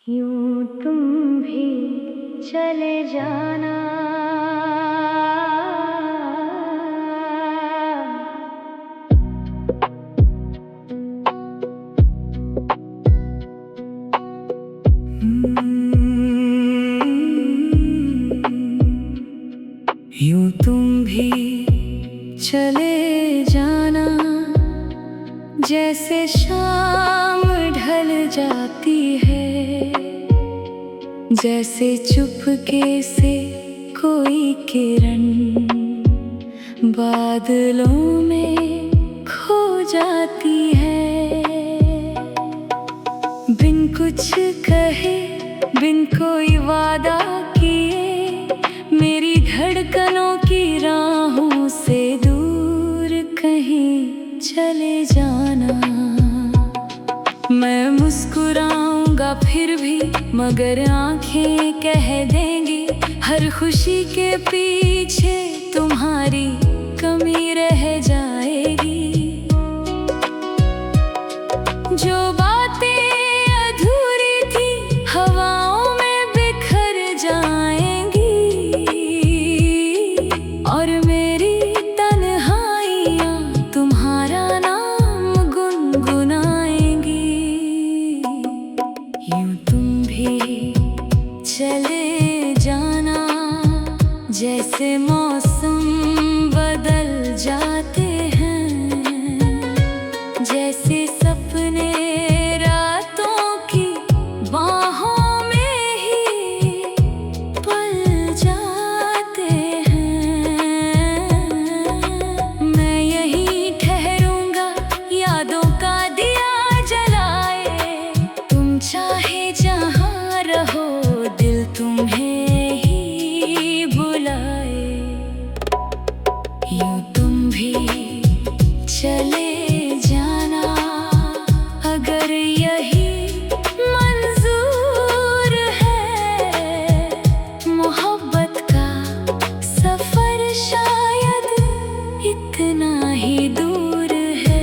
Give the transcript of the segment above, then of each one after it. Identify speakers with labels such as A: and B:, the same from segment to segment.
A: यूं तुम भी चले जाना।
B: यूं तुम भी चले जाना, जैसे शाम ढल जाती है, जैसे चुपके से कोई किरण बादलों में खो जाती है। बिन कुछ कहे, बिन कोई वादा किए, मेरी धड़कनों की राहों से दूर कहीं चले जाना। मैं मुस्कुराऊंगा फिर भी, मगर आंखें कह देंगी हर खुशी के पीछे तुम्हारी कमी रह जाएगी। जो बातें अधूरी थी हवाओं में बिखर जाएंगी, और मेरी तन्हाइयाँ तुम्हारा नाम गुनगुनाएंगी। यूं तुम भी चले जाना, जैसे मौसम बदल जाते हैं, जैसे सपने रातों की बाहों में ही पल जाते हैं। मैं यहीं ठहरूंगा यादों का दिया जलाए, तुम चाहे जहाँ रहो दिल तुम्हें ही बुलाए। यूं तुम भी चले जाना, अगर यही मंजूर है। मोहब्बत का सफर शायद इतना ही दूर है।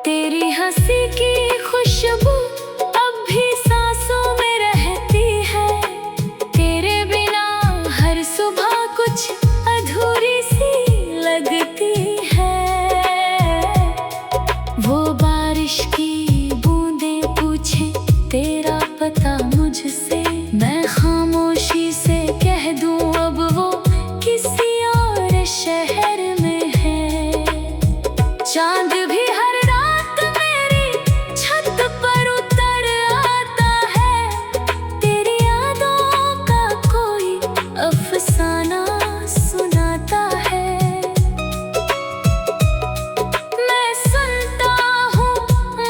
B: तेरी हंसी की खुशबू अब भी सांसों में रहती है, तेरे बिना हर सुबह कुछ अधूरी सी लगती है। वो बारिश की बूंदें पूछे तेरा पता मुझसे, मैं खामोशी से कह दूं अब वो किसी और शहर में है। चांद भी हर रात मेरी छत पर उतर आता है, तेरी यादों का कोई अफसाना सुनाता है। मैं सुनता हूँ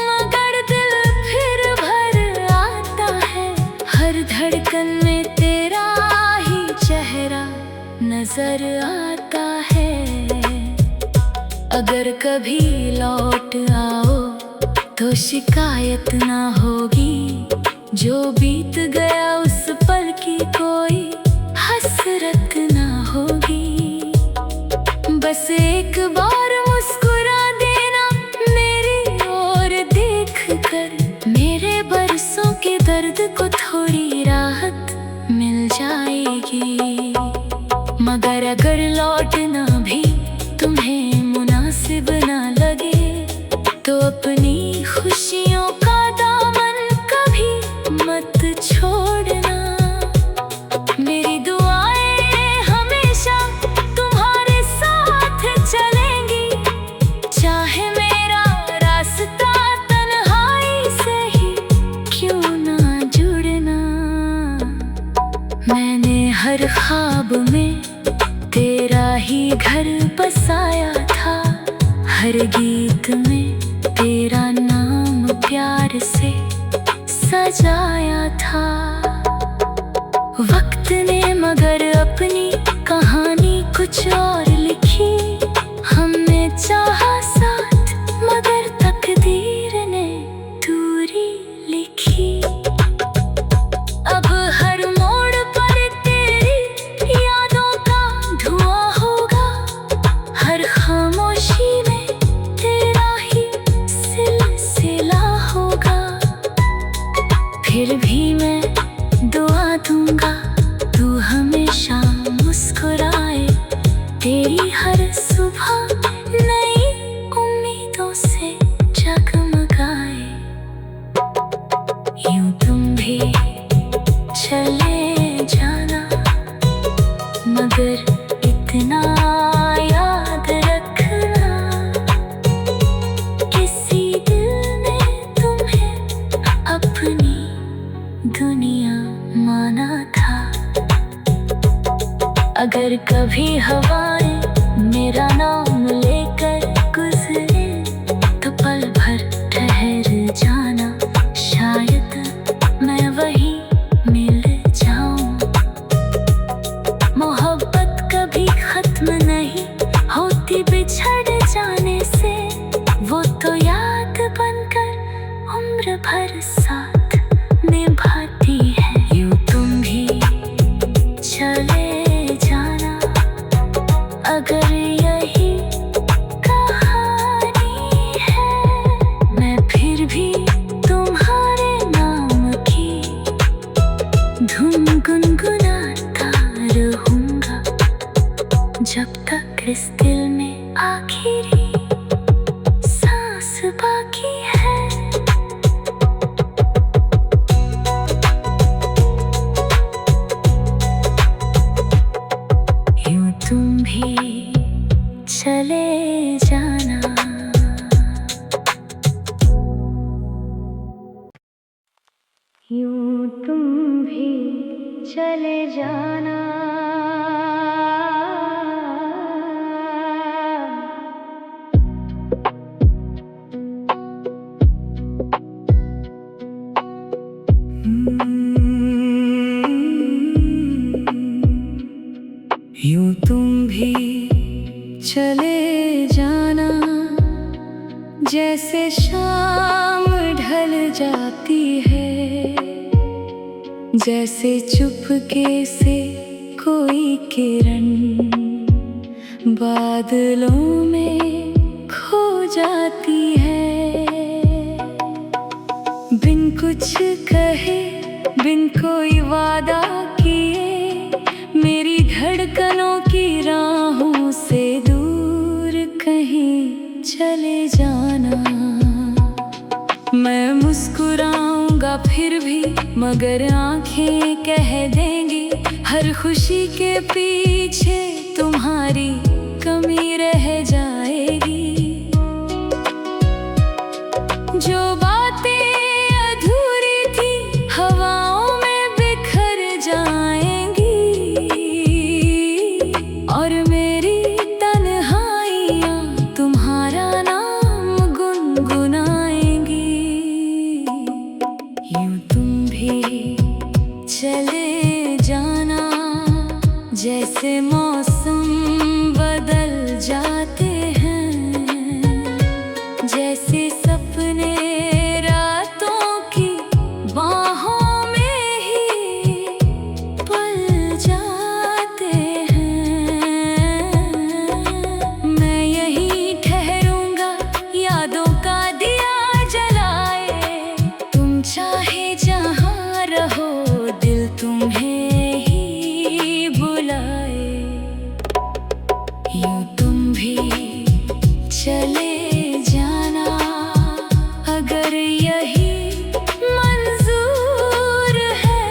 B: मगर दिल फिर भर आता है, हर धड़कन में तेरा ही चेहरा नजर आता है। अगर कभी लौट आओ तो शिकायत ना होगी, जो बीत गया उस पल की कोई हसरत ना होगी। बस एक बार मुस्कुरा देना मेरी ओर देख कर, मेरे बरसों के दर्द को थोड़ी राहत मिल जाएगी। मगर अगर लौटना भी तुम्हें मुनासिब ना लगे, तो अपनी खुशियों का दामन कभी मत छोड़ना। मेरी दुआएं हमेशा तुम्हारे साथ चलेंगी, चाहे मेरा रास्ता तन्हाई से ही क्यों ना जुड़ना। मैंने हर ख्वाब में तेरा ही घर बसाया था, हर गीत में तेरा नाम प्यार से सजाया था। वक्त ने मगर अपनी कहानी कुछ और लिखी, हमने चाहा साथ मगर तकदीर ने दूरी लिखी। अब हर मोड़ पर चाहूंगा तू हमेशा मुस्कुराए, तेरी हर सुबह नई उम्मीदों से जगमगाए। यूं तुम भी चले जाना, मगर इतना याद रखना, किसी दिल ने तुम्हें अपनी दुनिया माना था। अगर कभी हवाएं मेरा नाम लेकर गुजरे तो पल भर ठहर जाना, शायद मैं वही मिल जाऊं। मोहब्बत कभी खत्म नहीं होती बिछड़ जाने से, वो तो याद बनकर उम्र भर साथ निभाती है। यूं तुम भी चले जाना, अगर यही कहानी है, मैं फिर भी तुम्हारे नाम की धुन गुनगुनाता रहूंगा, जब तक इस दिल में आखिरी सांस बाकी है। यूं तुम भी चले जाना।
A: यूं तुम भी चले जाना,
C: यूं तुम भी चले जाना, जैसे शाम ढल जाती है, जैसे चुपके से कोई किरण बादलों में खो जाती है। बिन कुछ कहे, बिन कोई वादा किए, मेरी धड़कनों की राहों से दूर कहीं चले जाना। मैं मुस्कुराऊंगा फिर भी, मगर आंखें कह देंगी हर खुशी के पीछे तुम्हारी कमी रह जाएगी। जो बातें अधूरी थी हवाओं में बिखर जाएंगी, और मेरी तन्हाइयाँ तुम्हारा नाम गुनगुनाएंगी। यूं तुम भी चले जाना, जैसे मौसम बदल जाते हैं, जैसे सपने रातों की बाहों में ही पल जाते हैं। मैं यहीं ठहरूंगा यादों का दिया जलाए, तुम चाहे जहाँ रहो दिल तुम्हें ही बुलाए। यूं तुम भी चले जाना, अगर यही मंजूर है,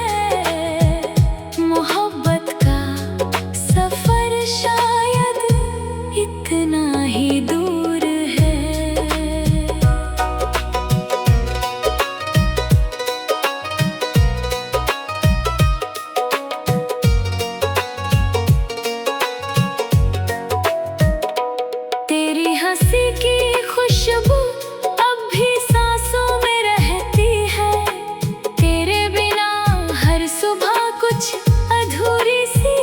C: मोहब्बत का सफर शायद इतना ही दूर है। तेरी हंसी की खुशबू अब भी सांसों में रहती है, तेरे बिना हर सुबह कुछ अधूरी सी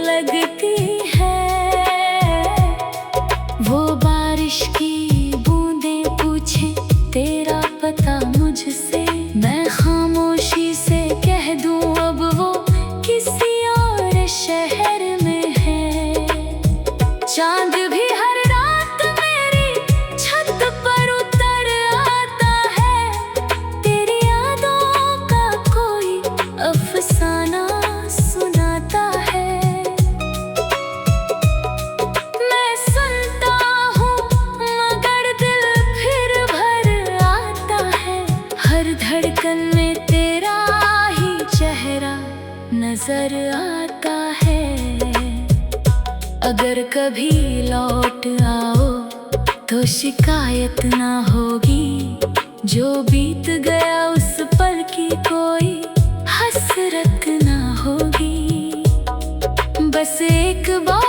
C: लगती है। वो बारिश की बूंदें पूछे तेरा पता मुझसे, मैं खामोशी से कह दूं अब वो किसी और शहर में है। चांद भी हर रात मेरी छत पर उतर आता है, तेरी यादों का कोई अफसाना
B: नजर आता है। अगर कभी लौट आओ तो शिकायत ना होगी, जो बीत गया उस पल की कोई हसरत ना होगी। बस एक बार